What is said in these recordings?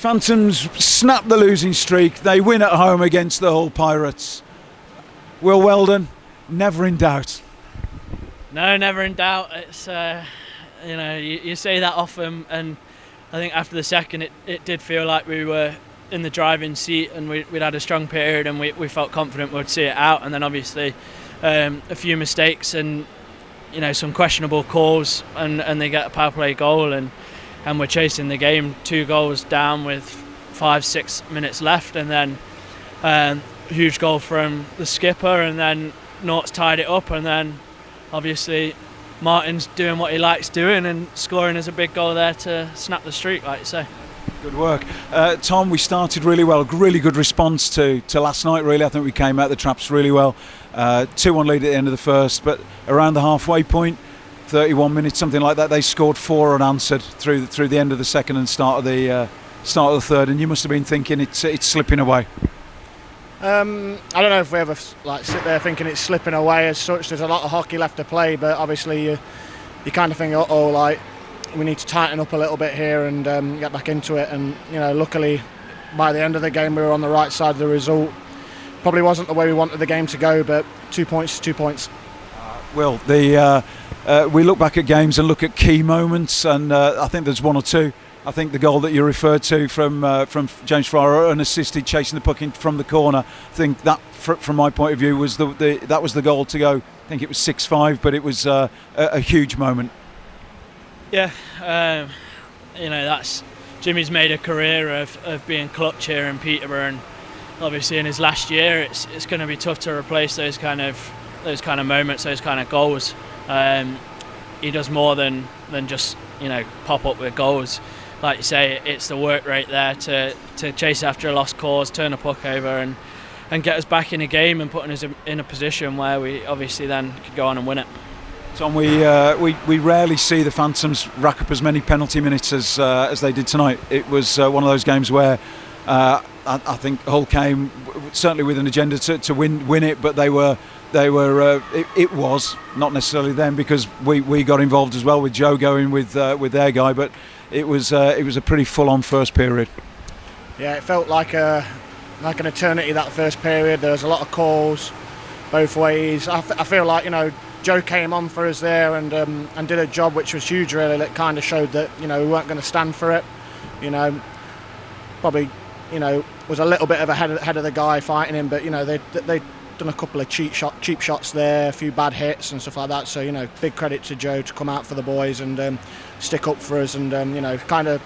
Phantoms snap the losing streak. They win at home against the Hull Pirates. Will Weldon, never in doubt. No, never in doubt. It's you say that often, and I think after the second, it did feel like we were in the driving seat, and we'd had a strong period, and we felt confident we'd see it out. And then obviously a few mistakes and some questionable calls, and they get a power play goal, and we're chasing the game 2 goals down with 5-6 minutes left, and then huge goal from the skipper, and then Nort's tied it up, and then obviously Martin's doing what he likes doing and scoring as a big goal there to snap the streak, like you say. Good work. Tom, we started really well, really good response to last night, really. I think we came out the traps really well. 2-1 lead at the end of the first, but around the halfway point, 31 minutes, something like that, they scored 4 unanswered through the end of the second and start of the third, and you must have been thinking it's slipping away. I don't know if we ever sit there thinking it's slipping away as such. There's a lot of hockey left to play, but obviously you kind of think, we need to tighten up a little bit here and get back into it. And luckily by the end of the game we were on the right side of the result. Probably wasn't the way we wanted the game to go, but 2 points is 2 points. Well, we look back at games and look at key moments, and I think there's 1 or 2. I think the goal that you referred to from James Fryer, unassisted, chasing the puck in from the corner. I think that, from my point of view, was that was the goal to go. I think it was 6-5, but it was a huge moment. Yeah, that's Jimmy's made a career of being clutch here in Peterborough, and obviously in his last year, it's going to be tough to replace those kind of moments, those kind of goals. He does more than just pop up with goals. Like you say, it's the work rate there to chase after a lost cause, turn a puck over, and get us back in a game and putting us in a position where we obviously then could go on and win it. Tom, we rarely see the Phantoms rack up as many penalty minutes as they did tonight. It was one of those games where I think Hull came certainly with an agenda to win it, but it was not necessarily them, because we got involved as well with Joe going with their guy, but it was a pretty full-on first period. Yeah, it felt like an eternity, that first period. There was a lot of calls both ways. I feel like Joe came on for us there and did a job which was huge, really. That kind of showed that we weren't going to stand for it. Probably was a little bit of ahead of the guy fighting him, but they done a couple of cheap shots there, a few bad hits and stuff like that. So big credit to Joe to come out for the boys and stick up for us, and kind of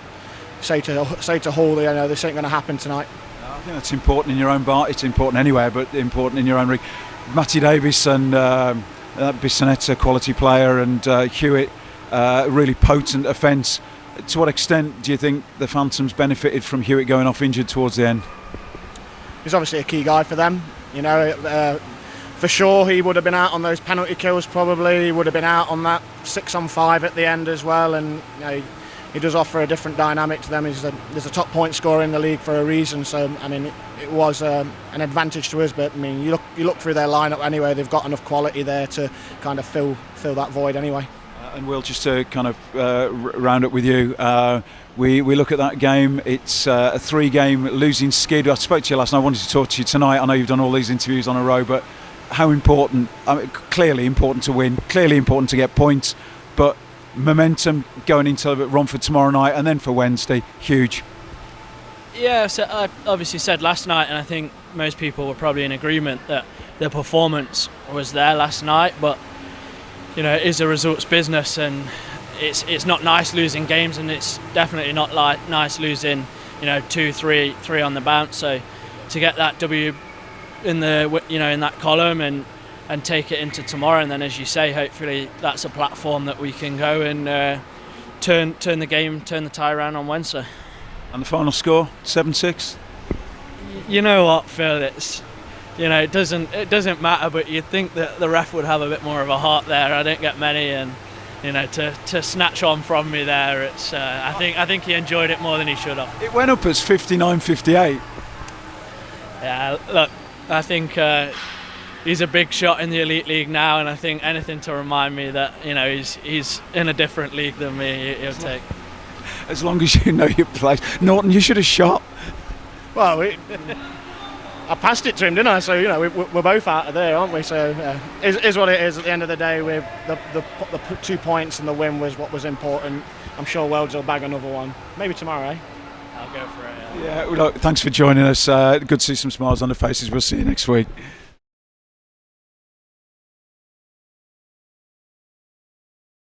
say to Hull, this ain't going to happen tonight. I think that's important in your own bar. It's important anywhere, but important in your own rig. Matty Davis and Bissonet's a quality player, and Hewitt, really potent offence. To what extent do you think the Phantoms benefited from Hewitt going off injured towards the end? He's obviously a key guy for them. For sure he would have been out on those penalty kills, probably. He would have been out on that 6-on-5 at the end as well, and he does offer a different dynamic to them. There's a top point scorer in the league for a reason, so it was an advantage to us, but you look through their lineup anyway, they've got enough quality there to kind of fill that void anyway. And Will, just to kind of round up with you, we look at that game. It's a 3-game losing skid. I spoke to you last night. I wanted to talk to you tonight. I know you've done all these interviews on a row, but how important? Clearly important to win. Clearly important to get points. But momentum going into Romford tomorrow night, and then for Wednesday, huge. Yeah, so I obviously said last night, and I think most people were probably in agreement that the performance was there last night, but it is a results business, and it's not nice losing games, and it's definitely not nice losing 2-3 on the bounce. So to get that W in the in that column and take it into tomorrow, and then, as you say, hopefully that's a platform that we can go and turn the tie around on Wednesday. And the final score, 7-6. You know what, Phil? It's it doesn't matter, but you'd think that the ref would have a bit more of a heart there. I don't get many, and to snatch one from me there, it's I think he enjoyed it more than he should have. It went up as 59-58. Yeah, look, I think he's a big shot in the Elite League now, and I think anything to remind me that he's in a different league than me, he'll take. As long as you know your place. Norton, you should have shot. Well, I passed it to him, didn't I? So, we're both out of there, aren't we? So, is what it is. At the end of the day, the 2 points and the win was what was important. I'm sure Welds will bag another one. Maybe tomorrow, eh? I'll go for it. Yeah, well, look, thanks for joining us. Good to see some smiles on the faces. We'll see you next week.